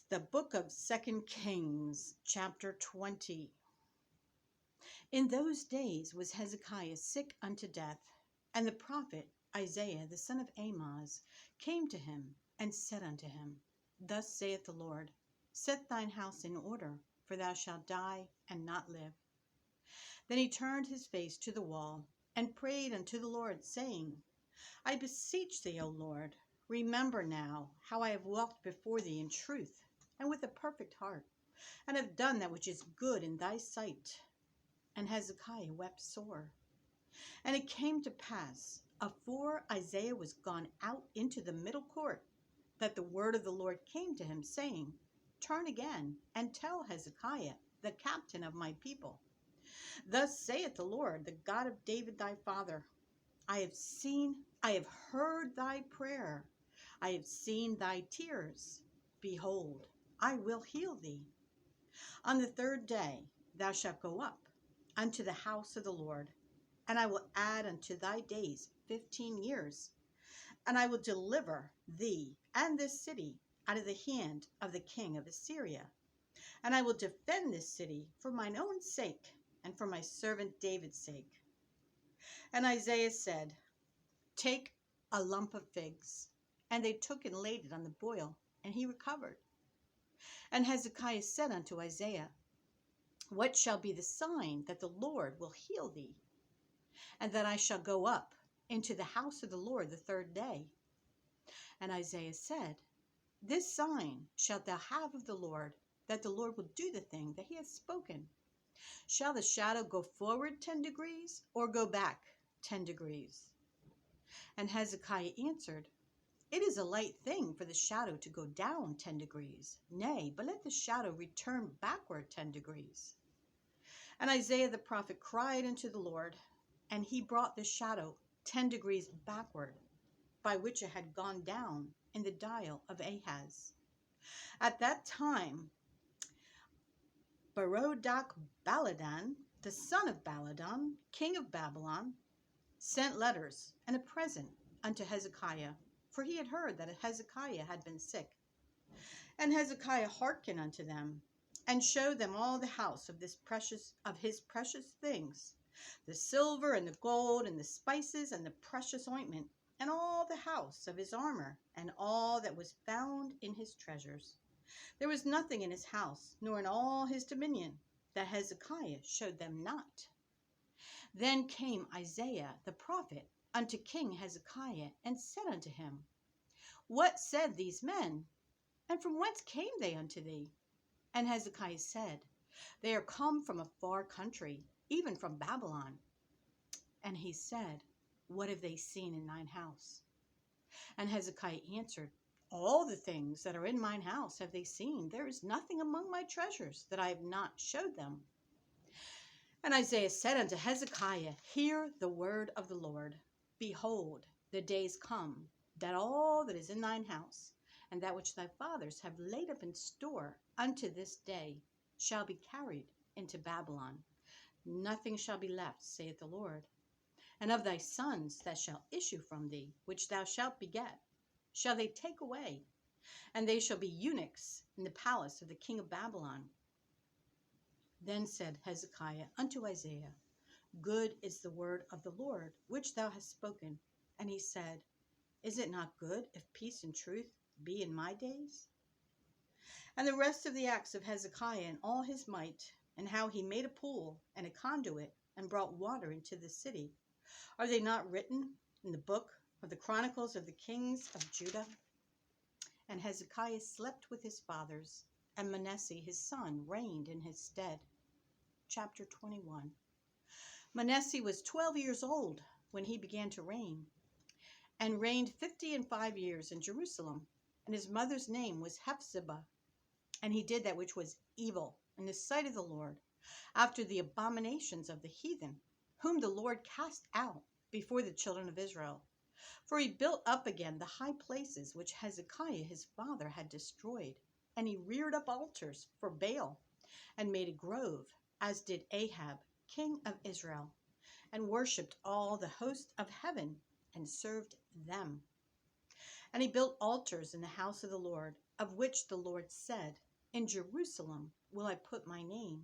The book of 2 Kings, chapter 20. In those days was Hezekiah sick unto death, and the prophet Isaiah the son of Amoz came to him and said unto him, Thus saith the Lord, Set thine house in order, for thou shalt die and not live. Then he turned his face to the wall and prayed unto the Lord, saying, I beseech thee, O Lord, remember now how I have walked before thee in truth and with a perfect heart, and have done that which is good in thy sight. And Hezekiah wept sore. And it came to pass, afore Isaiah was gone out into the middle court, that the word of the Lord came to him, saying, Turn again, and tell Hezekiah, the captain of my people, Thus saith the Lord, the God of David thy father, I have heard thy prayer, I have seen thy tears. Behold, I will heal thee. On the third day thou shalt go up unto the house of the Lord, and I will add unto thy days 15 years, and I will deliver thee and this city out of the hand of the king of Assyria, and I will defend this city for mine own sake and for my servant David's sake. And Isaiah said, Take a lump of figs. And they took and laid it on the boil, and he recovered. And Hezekiah said unto Isaiah, What shall be the sign that the Lord will heal thee, and that I shall go up into the house of the Lord the third day? And Isaiah said, This sign shalt thou have of the Lord, that the Lord will do the thing that he hath spoken. Shall the shadow go forward 10 degrees, or go back 10 degrees? And Hezekiah answered, It is a light thing for the shadow to go down 10 degrees. Nay, but let the shadow return backward 10 degrees. And Isaiah the prophet cried unto the Lord, and he brought the shadow 10 degrees backward, by which it had gone down in the dial of Ahaz. At that time, Berodach-baladan, the son of Baladan, king of Babylon, sent letters and a present unto Hezekiah, for he had heard that Hezekiah had been sick. And Hezekiah hearkened unto them, and showed them all the house of his precious things, the silver and the gold and the spices and the precious ointment, and all the house of his armor, and all that was found in his treasures. There was nothing in his house, nor in all his dominion, that Hezekiah showed them not. Then came Isaiah the prophet unto King Hezekiah, and said unto him, What said these men? And from whence came they unto thee? And Hezekiah said, They are come from a far country, even from Babylon. And he said, What have they seen in thine house? And Hezekiah answered, All the things that are in mine house have they seen. There is nothing among my treasures that I have not showed them. And Isaiah said unto Hezekiah, Hear the word of the Lord. Behold, the days come, that all that is in thine house, and that which thy fathers have laid up in store unto this day, shall be carried into Babylon. Nothing shall be left, saith the Lord. And of thy sons that shall issue from thee, which thou shalt beget, shall they take away, and they shall be eunuchs in the palace of the king of Babylon. Then said Hezekiah unto Isaiah, Good is the word of the Lord, which thou hast spoken. And he said, Is it not good if peace and truth be in my days? And the rest of the acts of Hezekiah and all his might, and how he made a pool and a conduit, and brought water into the city, are they not written in the book of the Chronicles of the kings of Judah? And Hezekiah slept with his fathers, and Manasseh his son reigned in his stead. Chapter 21. Manasseh was 12 years old when he began to reign, and reigned 55 years in Jerusalem. And his mother's name was Hephzibah. And he did that which was evil in the sight of the Lord, after the abominations of the heathen, whom the Lord cast out before the children of Israel. For he built up again the high places which Hezekiah his father had destroyed, and he reared up altars for Baal, and made a grove, as did Ahab, king of Israel, and worshipped all the host of heaven, and served them. And he built altars in the house of the Lord, of which the Lord said, in Jerusalem will I put my name.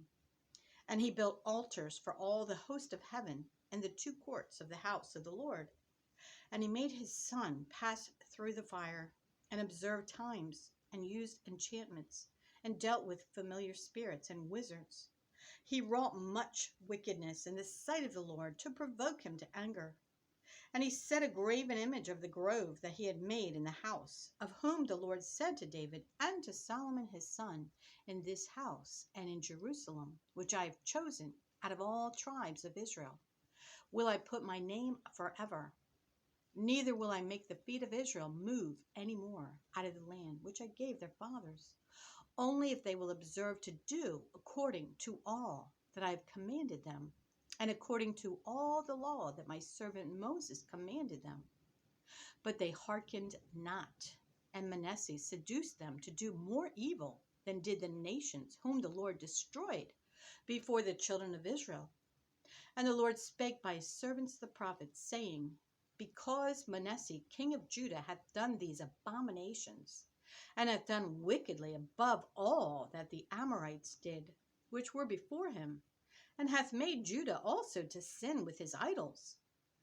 And he built altars for all the host of heaven in the two courts of the house of the Lord. And he made his son pass through the fire, and observed times, and used enchantments, and dealt with familiar spirits and wizards. He wrought much wickedness in the sight of the Lord to provoke him to anger. And he set a graven image of the grove that he had made in the house, of whom the Lord said to David and to Solomon his son, in this house and in Jerusalem, which I have chosen out of all tribes of Israel, will I put my name forever. Neither will I make the feet of Israel move any more out of the land which I gave their fathers, only if they will observe to do according to all that I have commanded them, and according to all the law that my servant Moses commanded them. But they hearkened not, and Manasseh seduced them to do more evil than did the nations whom the Lord destroyed before the children of Israel. And the Lord spake by his servants the prophets, saying, because Manasseh king of Judah hath done these abominations, and hath done wickedly above all that the Amorites did, which were before him, and hath made Judah also to sin with his idols.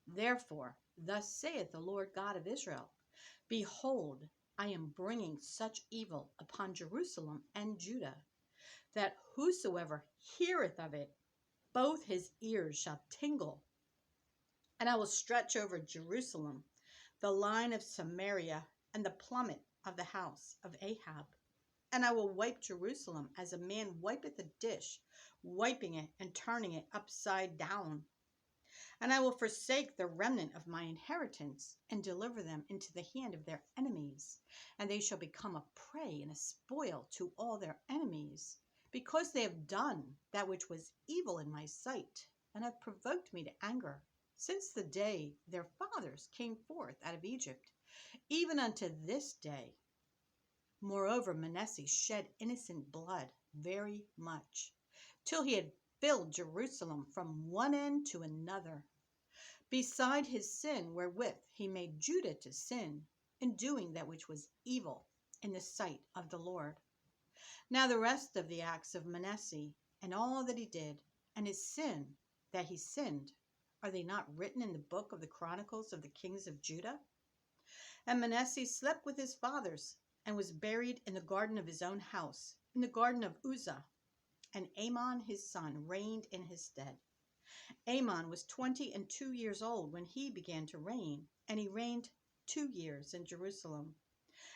Therefore, thus saith the Lord God of Israel, behold, I am bringing such evil upon Jerusalem and Judah, that whosoever heareth of it, both his ears shall tingle. And I will stretch over Jerusalem the line of Samaria and the plummet of the house of Ahab. And I will wipe Jerusalem as a man wipeth a dish, wiping it and turning it upside down. And I will forsake the remnant of my inheritance, and deliver them into the hand of their enemies. And they shall become a prey and a spoil to all their enemies, because they have done that which was evil in my sight, and have provoked me to anger, since the day their fathers came forth out of Egypt, even unto this day. Moreover, Manasseh shed innocent blood very much, till he had filled Jerusalem from one end to another, beside his sin wherewith he made Judah to sin, in doing that which was evil in the sight of the Lord. Now the rest of the acts of Manasseh, and all that he did, and his sin that he sinned, are they not written in the book of the Chronicles of the kings of Judah? And Manasseh slept with his fathers, and was buried in the garden of his own house, in the garden of Uzzah. And Amon his son reigned in his stead. Amon was 22 years old when he began to reign, and he reigned 2 years in Jerusalem.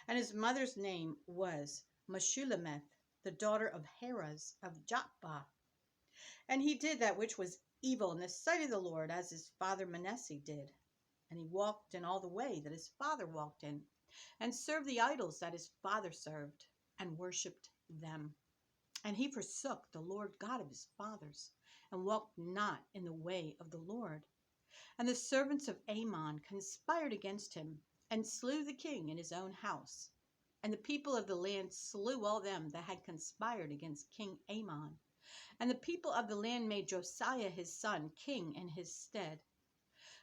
And his mother's name was Meshullemeth, the daughter of Heraz of Jotbah. And he did that which was evil in the sight of the Lord, as his father Manasseh did. And he walked in all the way that his father walked in, and served the idols that his father served, and worshipped them. And he forsook the Lord God of his fathers, and walked not in the way of the Lord. And the servants of Amon conspired against him, and slew the king in his own house. And the people of the land slew all them that had conspired against King Amon. And the people of the land made Josiah his son king in his stead.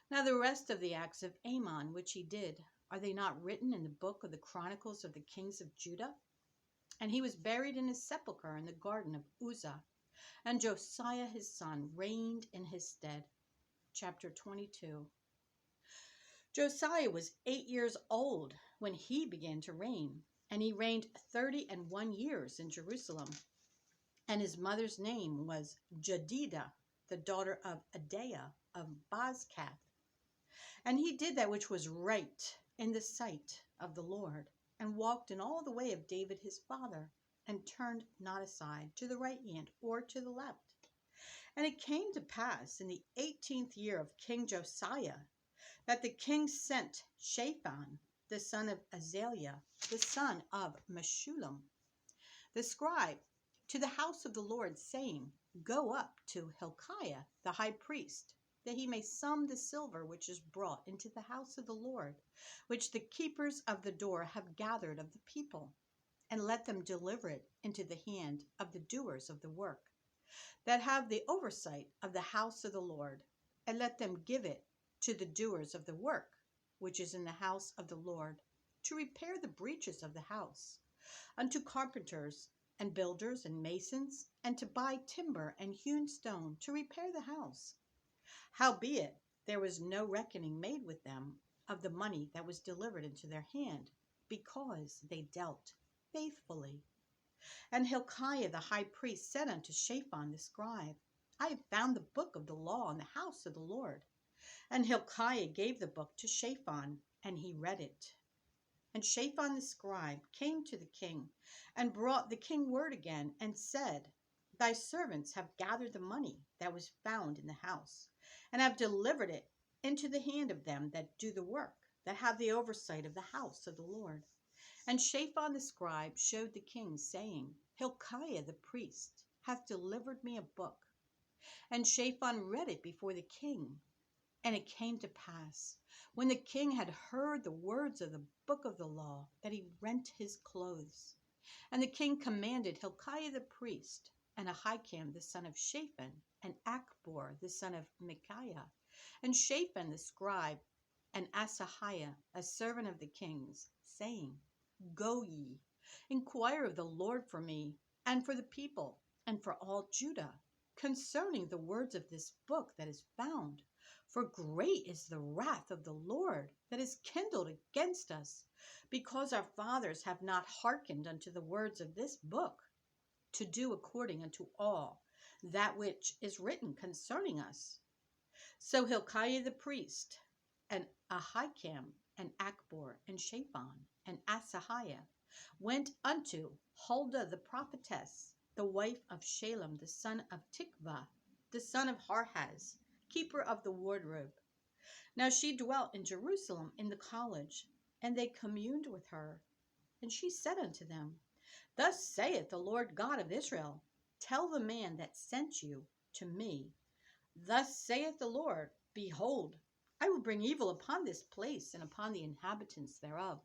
Now the rest of the acts of Amon which he did, are they not written in the book of the Chronicles of the kings of Judah? And he was buried in his sepulchre in the garden of Uzzah. And Josiah his son reigned in his stead. Chapter 22. Josiah was 8 years old when he began to reign, and he reigned 31 years in Jerusalem. And his mother's name was Jedidah, the daughter of Adaiah of Bozkath. And he did that which was right in the sight of the Lord, and walked in all the way of David his father, and turned not aside to the right hand or to the left. And it came to pass in the 18th year of King Josiah, that the king sent Shaphan, the son of Azaliah, the son of Meshullam, the scribe, to the house of the Lord, saying, Go up to Hilkiah the high priest, that he may sum the silver which is brought into the house of the Lord, which the keepers of the door have gathered of the people, and let them deliver it into the hand of the doers of the work, that have the oversight of the house of the Lord, and let them give it to the doers of the work, which is in the house of the Lord, to repair the breaches of the house, unto carpenters and builders and masons, and to buy timber and hewn stone to repair the house. Howbeit, there was no reckoning made with them of the money that was delivered into their hand, because they dealt faithfully. And Hilkiah the high priest said unto Shaphan the scribe, I have found the book of the law in the house of the Lord. And Hilkiah gave the book to Shaphan, and he read it. And Shaphan the scribe came to the king, and brought the king word again, and said, Thy servants have gathered the money that was found in the house, and have delivered it into the hand of them that do the work, that have the oversight of the house of the Lord. And Shaphan the scribe showed the king, saying, Hilkiah the priest hath delivered me a book. And Shaphan read it before the king. And it came to pass, when the king had heard the words of the book of the law, that he rent his clothes. And the king commanded Hilkiah the priest, and Ahikam the son of Shaphan, and Achbor the son of Micaiah, and Shaphan the scribe, and Asahiah, a servant of the king's, saying, Go ye, inquire of the Lord for me, and for the people, and for all Judah, concerning the words of this book that is found. For great is the wrath of the Lord that is kindled against us, because our fathers have not hearkened unto the words of this book, to do according unto all that which is written concerning us. So Hilkiah the priest, and Ahikam, and Achbor, and Shaphan, and Asahiah went unto Huldah the prophetess, the wife of Shalem the son of Tikvah, the son of Harhaz, keeper of the wardrobe. Now she dwelt in Jerusalem in the college, and they communed with her. And she said unto them, Thus saith the Lord God of Israel, Tell the man that sent you to me, Thus saith the Lord, Behold, I will bring evil upon this place and upon the inhabitants thereof,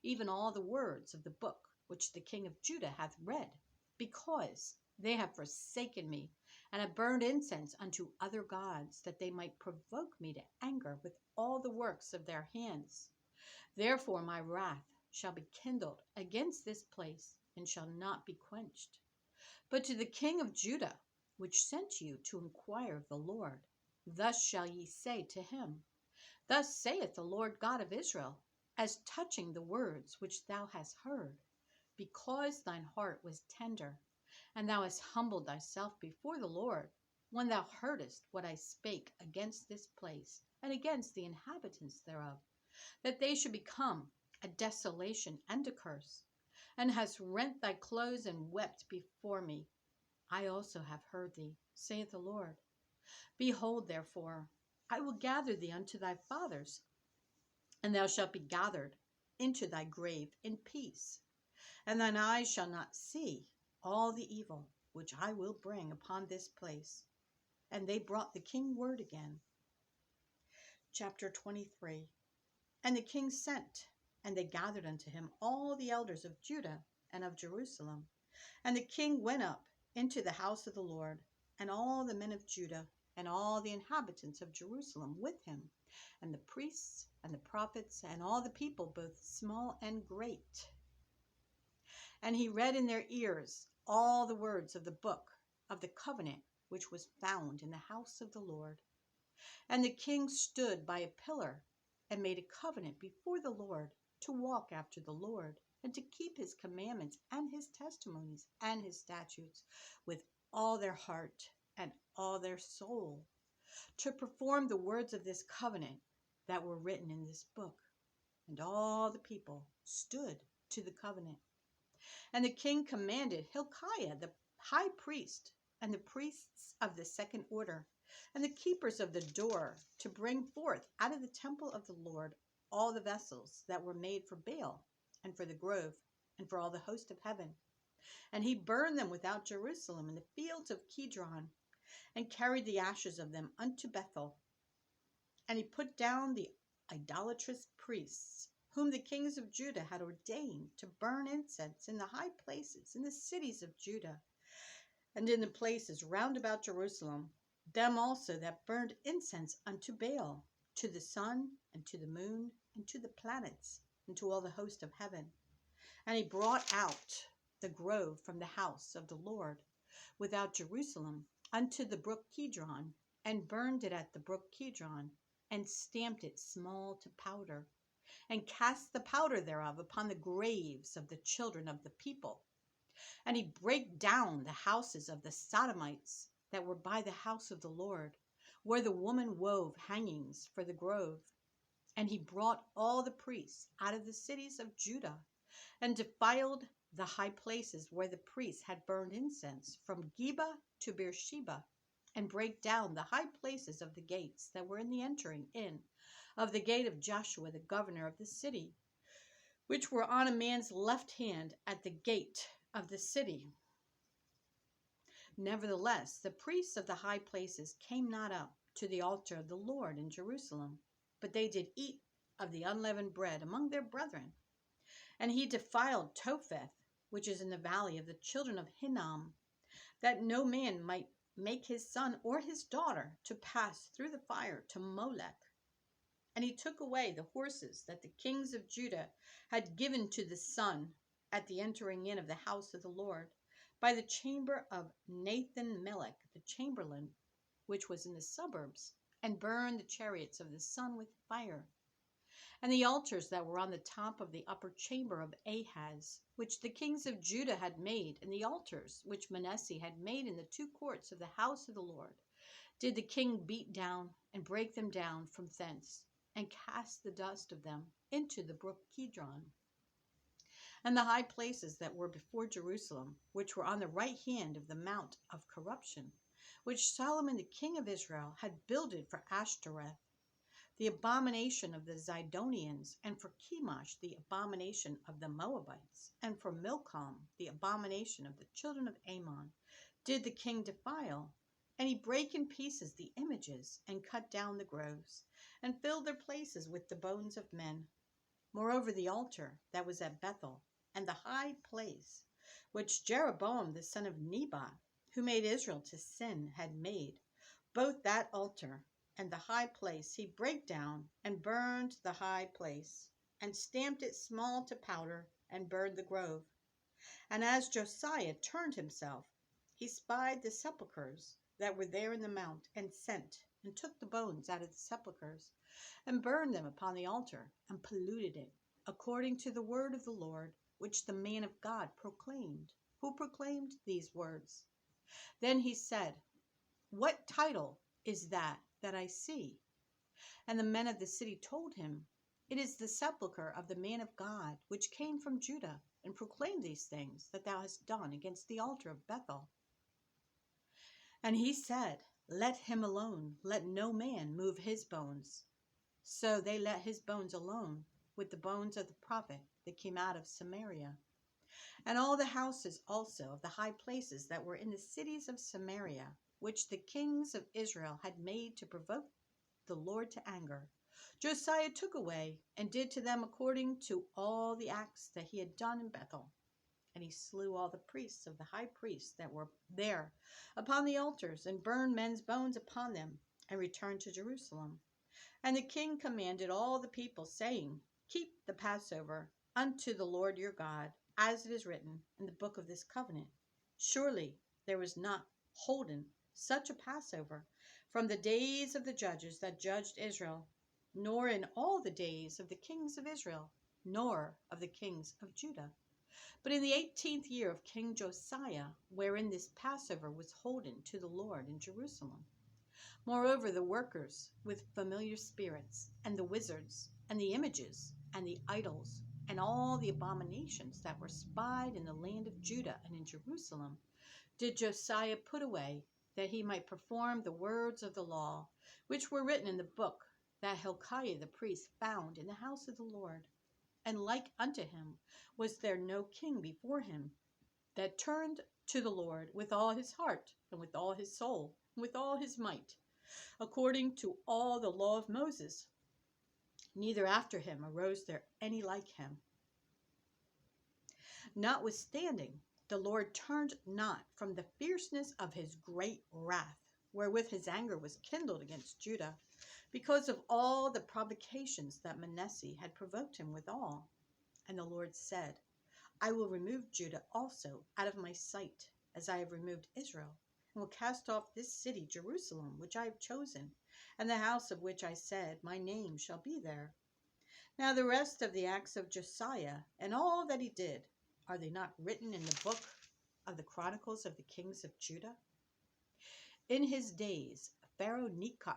even all the words of the book which the king of Judah hath read, because they have forsaken me, and have burned incense unto other gods, that they might provoke me to anger with all the works of their hands. Therefore my wrath shall be kindled against this place, and shall not be quenched. But to the king of Judah, which sent you to inquire of the Lord, thus shall ye say to him, Thus saith the Lord God of Israel, as touching the words which thou hast heard, because thine heart was tender, and thou hast humbled thyself before the Lord, when thou heardest what I spake against this place, and against the inhabitants thereof, that they should become a desolation and a curse, and hast rent thy clothes and wept before me. I also have heard thee, saith the Lord. Behold, therefore, I will gather thee unto thy fathers, and thou shalt be gathered into thy grave in peace, and thine eyes shall not see all the evil which I will bring upon this place. And they brought the king word again. Chapter 23. And the king sent, and they gathered unto him all the elders of Judah and of Jerusalem. And the king went up into the house of the Lord, and all the men of Judah, and all the inhabitants of Jerusalem with him, and the priests, and the prophets, and all the people, both small and great. And he read in their ears all the words of the book of the covenant which was found in the house of the Lord. And the king stood by a pillar, and made a covenant before the Lord, to walk after the Lord, and to keep his commandments and his testimonies and his statutes with all their heart and all their soul, to perform the words of this covenant that were written in this book. And all the people stood to the covenant. And the king commanded Hilkiah the high priest, and the priests of the second order, and the keepers of the door, to bring forth out of the temple of the Lord all the vessels that were made for Baal, and for the grove, and for all the host of heaven. And he burned them without Jerusalem in the fields of Kidron, and carried the ashes of them unto Bethel. And he put down the idolatrous priests, whom the kings of Judah had ordained to burn incense in the high places, in the cities of Judah, and in the places round about Jerusalem, them also that burned incense unto Baal, to the sun, and to the moon, and to the planets, and to all the host of heaven. And he brought out the grove from the house of the Lord without Jerusalem unto the brook Kidron, and burned it at the brook Kidron, and stamped it small to powder, and cast the powder thereof upon the graves of the children of the people. And he brake down the houses of the Sodomites that were by the house of the Lord, where the woman wove hangings for the grove. And he brought all the priests out of the cities of Judah, and defiled the high places where the priests had burned incense, from Geba to Beersheba, and brake down the high places of the gates that were in the entering in of the gate of Joshua the governor of the city, which were on a man's left hand at the gate of the city. Nevertheless, the priests of the high places came not up to the altar of the Lord in Jerusalem, but they did eat of the unleavened bread among their brethren. And he defiled Topheth, which is in the valley of the children of Hinnom, that no man might make his son or his daughter to pass through the fire to Molech. And he took away the horses that the kings of Judah had given to the sun at the entering in of the house of the Lord, by the chamber of Nathan-melech, the chamberlain, which was in the suburbs, and burned the chariots of the sun with fire. And the altars that were on the top of the upper chamber of Ahaz, which the kings of Judah had made, and the altars which Manasseh had made in the two courts of the house of the Lord, did the king beat down and break them down from thence, and cast the dust of them into the brook Kidron. And the high places that were before Jerusalem, which were on the right hand of the mount of corruption, which Solomon the king of Israel had builded for Ashtoreth, the abomination of the Zidonians, and for Chemosh, the abomination of the Moabites, and for Milcom, the abomination of the children of Ammon, did the king defile. And he brake in pieces the images, and cut down the groves, and filled their places with the bones of men. Moreover, the altar that was at Bethel, and the high place, which Jeroboam the son of Nebat, who made Israel to sin, had made, both that altar and the high place he brake down, and burned the high place, and stamped it small to powder, and burned the grove. And as Josiah turned himself, he spied the sepulchres that were there in the mount, and sent, and took the bones out of the sepulchres, and burned them upon the altar, and polluted it, according to the word of the Lord, which the man of God proclaimed, who proclaimed these words. Then he said, What title is that I see? And the men of the city told him, It is the sepulchre of the man of God, which came from Judah, and proclaimed these things that thou hast done against the altar of Bethel. And he said, Let him alone, let no man move his bones. So they let his bones alone, with the bones of the prophet that came out of Samaria. And all the houses also of the high places that were in the cities of Samaria, which the kings of Israel had made to provoke the Lord to anger, Josiah took away, and did to them according to all the acts that he had done in Bethel. And he slew all the priests of the high priests that were there upon the altars, and burned men's bones upon them, and returned to Jerusalem. And the king commanded all the people, saying, Keep the Passover unto the Lord your God, as it is written in the book of this covenant. Surely there was not holden such a Passover from the days of the judges that judged Israel, nor in all the days of the kings of Israel, nor of the kings of Judah. But in the 18th year of King Josiah, wherein this Passover was holden to the Lord in Jerusalem. Moreover, the workers with familiar spirits, and the wizards, and the images, and the idols, and all the abominations that were spied in the land of Judah and in Jerusalem, did Josiah put away, that he might perform the words of the law, which were written in the book that Hilkiah the priest found in the house of the Lord. And like unto him was there no king before him, that turned to the Lord with all his heart, and with all his soul, and with all his might, according to all the law of Moses. Neither after him arose there any like him. Notwithstanding, the Lord turned not from the fierceness of his great wrath, wherewith his anger was kindled against Judah, because of all the provocations that Manasseh had provoked him withal. And the Lord said, I will remove Judah also out of my sight, as I have removed Israel, and will cast off this city, Jerusalem, which I have chosen, and the house of which I said, my name shall be there. Now the rest of the acts of Josiah, and all that he did, are they not written in the book of the Chronicles of the kings of Judah? In his days, Pharaoh Necho,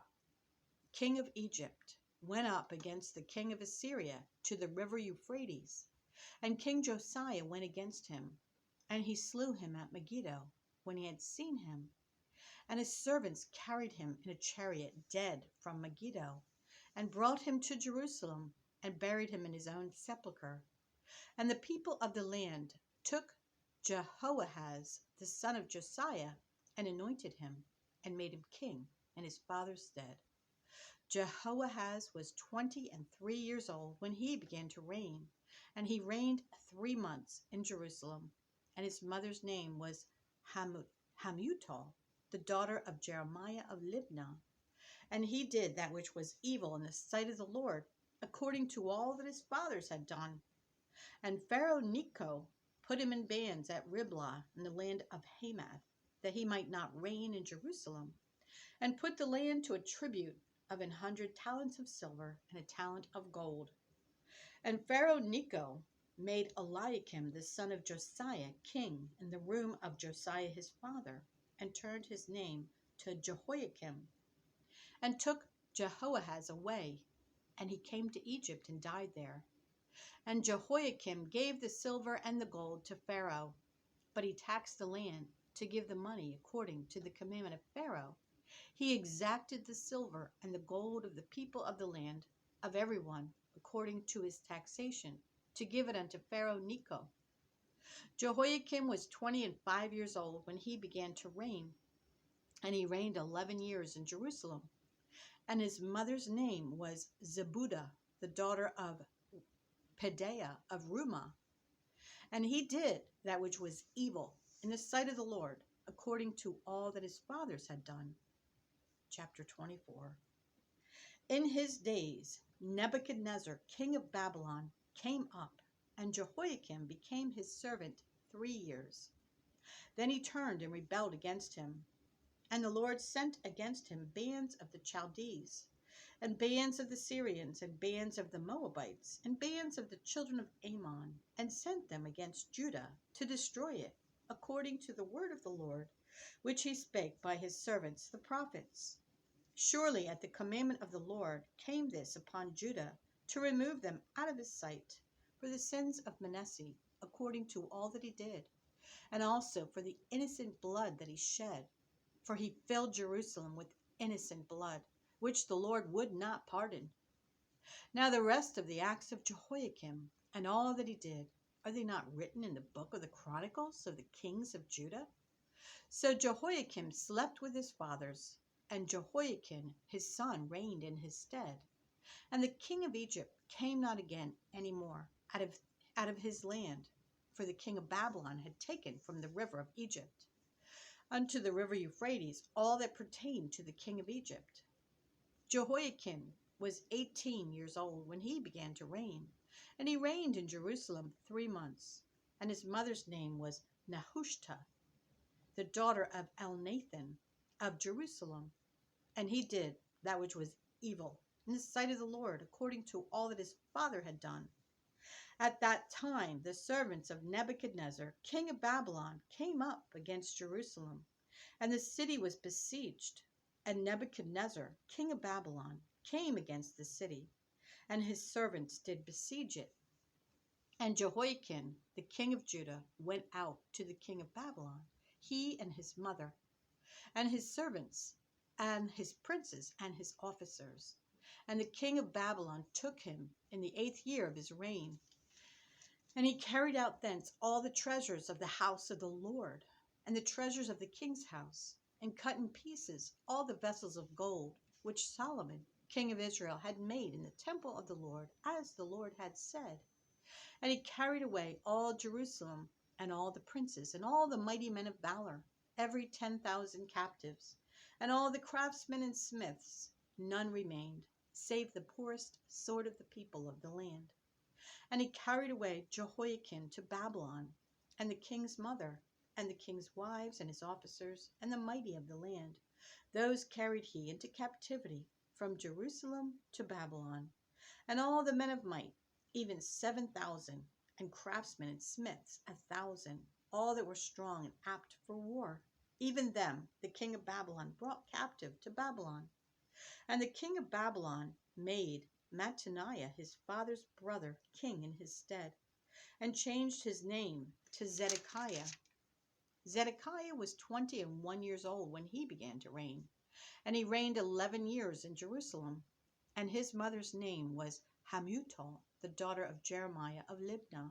king of Egypt, went up against the king of Assyria to the river Euphrates, and King Josiah went against him, and he slew him at Megiddo when he had seen him. And his servants carried him in a chariot dead from Megiddo, and brought him to Jerusalem, and buried him in his own sepulchre. And the people of the land took Jehoahaz, the son of Josiah, and anointed him, and made him king in his father's stead. Jehoahaz was 23 years old when he began to reign, and he reigned 3 months in Jerusalem. And his mother's name was Hamutal, the daughter of Jeremiah of Libnah. And he did that which was evil in the sight of the Lord, according to all that his fathers had done. And Pharaoh Necho put him in bands at Riblah in the land of Hamath, that he might not reign in Jerusalem, and put the land to a tribute of 100 talents of silver and a talent of gold. And Pharaoh Necho made Eliakim the son of Josiah king in the room of Josiah his father, and turned his name to Jehoiakim, and took Jehoahaz away, and he came to Egypt and died there. And Jehoiakim gave the silver and the gold to Pharaoh, but he taxed the land to give the money according to the commandment of Pharaoh. He exacted the silver and the gold of the people of the land, of everyone, according to his taxation, to give it unto Pharaoh Necho. Jehoiakim was 25 years old when he began to reign, and he reigned 11 years in Jerusalem. And his mother's name was Zebudah, the daughter of Pedaiah of Rumah. And he did that which was evil in the sight of the Lord, according to all that his fathers had done. Chapter 24. In his days, Nebuchadnezzar, king of Babylon, came up, and Jehoiakim became his servant 3 years. Then he turned and rebelled against him. And the Lord sent against him bands of the Chaldees, and bands of the Syrians, and bands of the Moabites, and bands of the children of Ammon, and sent them against Judah to destroy it, according to the word of the Lord, which he spake by his servants the prophets. Surely at the commandment of the Lord came this upon Judah, to remove them out of his sight, for the sins of Manasseh, according to all that he did, and also for the innocent blood that he shed. For he filled Jerusalem with innocent blood, which the Lord would not pardon. Now the rest of the acts of Jehoiakim, and all that he did, are they not written in the book of the Chronicles of the kings of Judah? So Jehoiakim slept with his fathers, and Jehoiakim his son reigned in his stead. And the king of Egypt came not again any more out of his land, for the king of Babylon had taken from the river of Egypt unto the river Euphrates all that pertained to the king of Egypt. Jehoiakim was 18 years old when he began to reign, and he reigned in Jerusalem 3 months. And his mother's name was Nehushta, the daughter of Elnathan of Jerusalem. And he did that which was evil in the sight of the Lord, according to all that his father had done. At that time the servants of Nebuchadnezzar, king of Babylon, came up against Jerusalem, and the city was besieged. And Nebuchadnezzar, king of Babylon, came against the city, and his servants did besiege it. And Jehoiakim, the king of Judah, went out to the king of Babylon, he and his mother, and his servants, and his princes, and his officers. And the king of Babylon took him in the 8th year of his reign. And he carried out thence all the treasures of the house of the Lord, and the treasures of the king's house, and cut in pieces all the vessels of gold, which Solomon, king of Israel, had made in the temple of the Lord, as the Lord had said. And he carried away all Jerusalem, and all the princes, and all the mighty men of valor, every 10,000 captives, and all the craftsmen and smiths. None remained, save the poorest sort of the people of the land. And he carried away Jehoiakim to Babylon, and the king's mother, and the king's wives, and his officers, and the mighty of the land. Those carried he into captivity from Jerusalem to Babylon. And all the men of might, even 7,000, and craftsmen and smiths 1,000, all that were strong and apt for war. Even them the king of Babylon brought captive to Babylon. And the king of Babylon made Mattaniah his father's brother king in his stead, and changed his name to Zedekiah. Zedekiah was 21 years old when he began to reign, and he reigned 11 years in Jerusalem. And his mother's name was Hamutal, the daughter of Jeremiah of Libnah.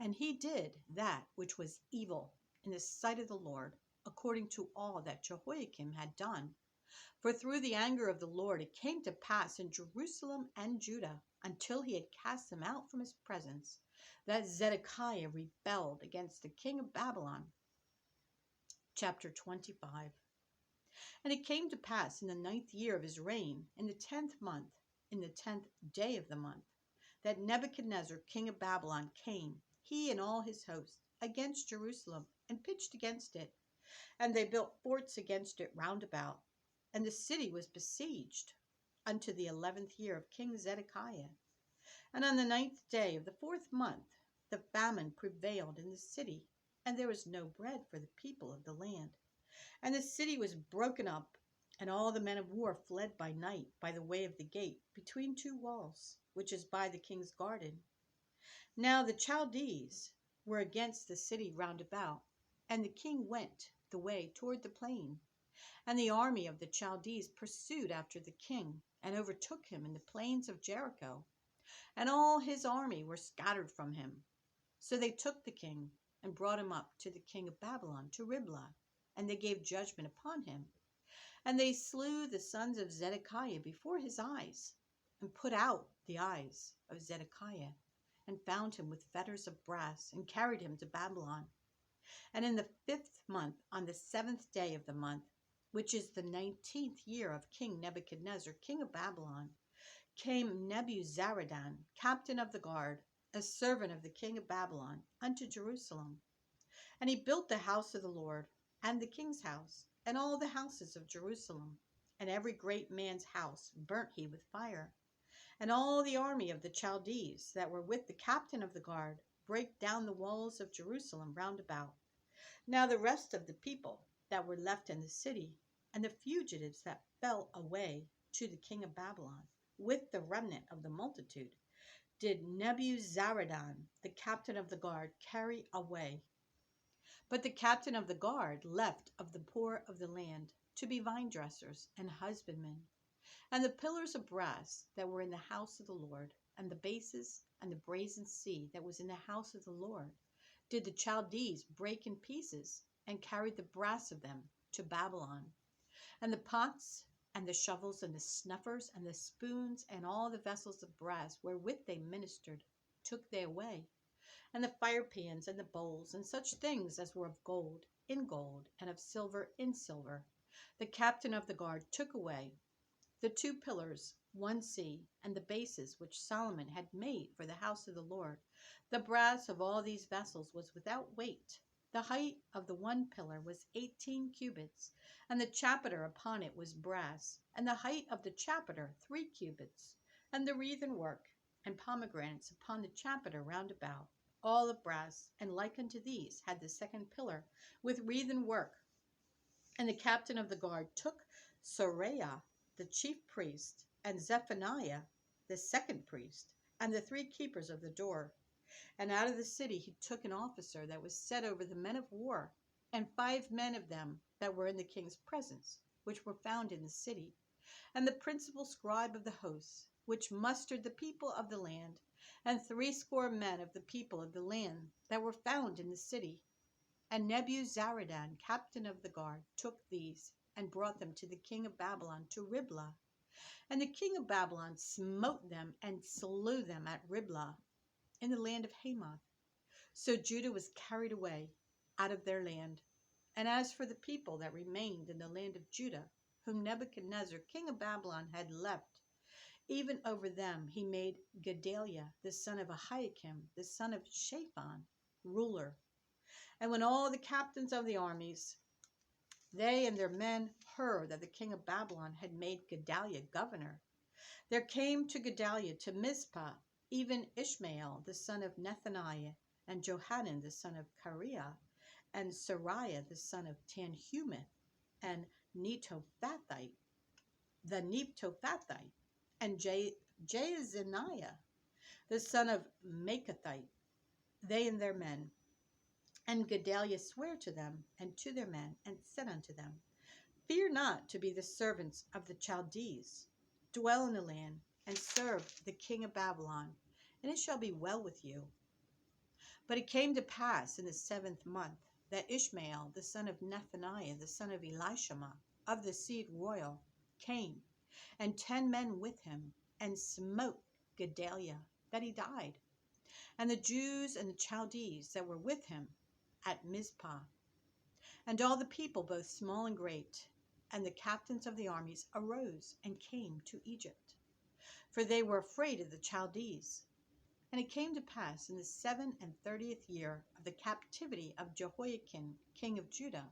And he did that which was evil in the sight of the Lord, according to all that Jehoiakim had done. For through the anger of the Lord it came to pass in Jerusalem and Judah, until he had cast them out from his presence, that Zedekiah rebelled against the king of Babylon. Chapter 25. And it came to pass in the 9th year of his reign, in the 10th month, in the 10th day of the month, that Nebuchadnezzar king of Babylon came, he and all his host, against Jerusalem, and pitched against it. And they built forts against it round about. And the city was besieged unto the 11th year of King Zedekiah. And on the 9th day of the 4th month, the famine prevailed in the city, and there was no bread for the people of the land. And the city was broken up, and all the men of war fled by night by the way of the gate between two walls, which is by the king's garden. Now the Chaldees were against the city round about, and the king went the way toward the plain. And the army of the Chaldees pursued after the king, and overtook him in the plains of Jericho. And all his army were scattered from him. So they took the king, and brought him up to the king of Babylon, to Riblah, and they gave judgment upon him. And they slew the sons of Zedekiah before his eyes, and put out the eyes of Zedekiah, and found him with fetters of brass, and carried him to Babylon. And in the 5th month, on the 7th day of the month, which is the 19th year of King Nebuchadnezzar, king of Babylon, came Nebuzaradan, captain of the guard, a servant of the king of Babylon, unto Jerusalem. And he built the house of the Lord, and the king's house, and all the houses of Jerusalem, and every great man's house burnt he with fire. And all the army of the Chaldees that were with the captain of the guard brake down the walls of Jerusalem round about. Now the rest of the people that were left in the city, and the fugitives that fell away to the king of Babylon, with the remnant of the multitude, did Nebuzaradan, the captain of the guard, carry away. But the captain of the guard left of the poor of the land to be vine dressers and husbandmen. And the pillars of brass that were in the house of the Lord, and the bases and the brazen sea that was in the house of the Lord, did the Chaldees break in pieces, and carried the brass of them to Babylon. And the pots and the shovels and the snuffers and the spoons and all the vessels of brass wherewith they ministered took they away, and the fire pans and the bowls and such things as were of gold in gold, and of silver in silver, the captain of the guard took away. The 2 pillars, one sea, and the bases which Solomon had made for the house of the Lord, the brass of all these vessels was without weight. The height of the one pillar was 18 cubits, and the chapiter upon it was brass, and the height of the chapiter 3 cubits, and the wreathen work and pomegranates upon the chapiter round about, all of brass, and like unto these had the 2nd pillar with wreathen work. And the captain of the guard took Seraiah the chief priest, and Zephaniah the 2nd priest, and the 3 keepers of the door. And out of the city he took an officer that was set over the men of war, and 5 men of them that were in the king's presence, which were found in the city, and the principal scribe of the hosts, which mustered the people of the land, and 80 men of the people of the land that were found in the city. And Nebuzaradan, captain of the guard, took these, and brought them to the king of Babylon to Riblah. And the king of Babylon smote them and slew them at Riblah, in the land of Hamath. So Judah was carried away out of their land. And as for the people that remained in the land of Judah, whom Nebuchadnezzar king of Babylon had left, Even over them he made Gedaliah, the son of Ahikam, the son of Shaphan, ruler. And when all the captains of the armies, they and their men, heard that the king of Babylon had made Gedaliah governor, there came to Gedaliah to Mizpah even Ishmael, the son of Nethaniah, and Johanan, the son of Kareah, and Sariah, the son of Tanhumeth, and Netophathite, the Netophathite, and Jaazaniah, the son of Maachathite, they and their men. And Gedaliah sware to them and to their men, and said unto them, Fear not to be the servants of the Chaldees. Dwell in the land, and serve the king of Babylon, and it shall be well with you. But it came to pass in the 7th month that Ishmael, the son of Nethaniah, the son of Elishama, of the seed royal, came, and 10 men with him, and smote Gedaliah, that he died, and the Jews and the Chaldees that were with him at Mizpah, and all the people, both small and great, and the captains of the armies arose and came to Egypt, for they were afraid of the Chaldees. And it came to pass in the 37th year of the captivity of Jehoiakim, king of Judah,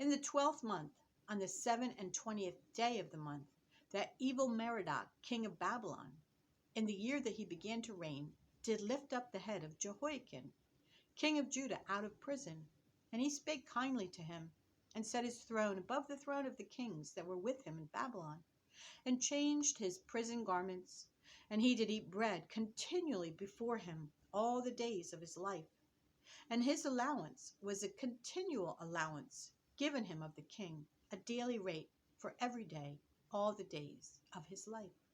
in the 12th month, on the 27th day of the month, that evil Merodach, king of Babylon, in the year that he began to reign, did lift up the head of Jehoiakim, king of Judah, out of prison. And he spake kindly to him, and set his throne above the throne of the kings that were with him in Babylon, and changed his prison garments. And he did eat bread continually before him all the days of his life. And his allowance was a continual allowance given him of the king, a daily rate for every day, all the days of his life.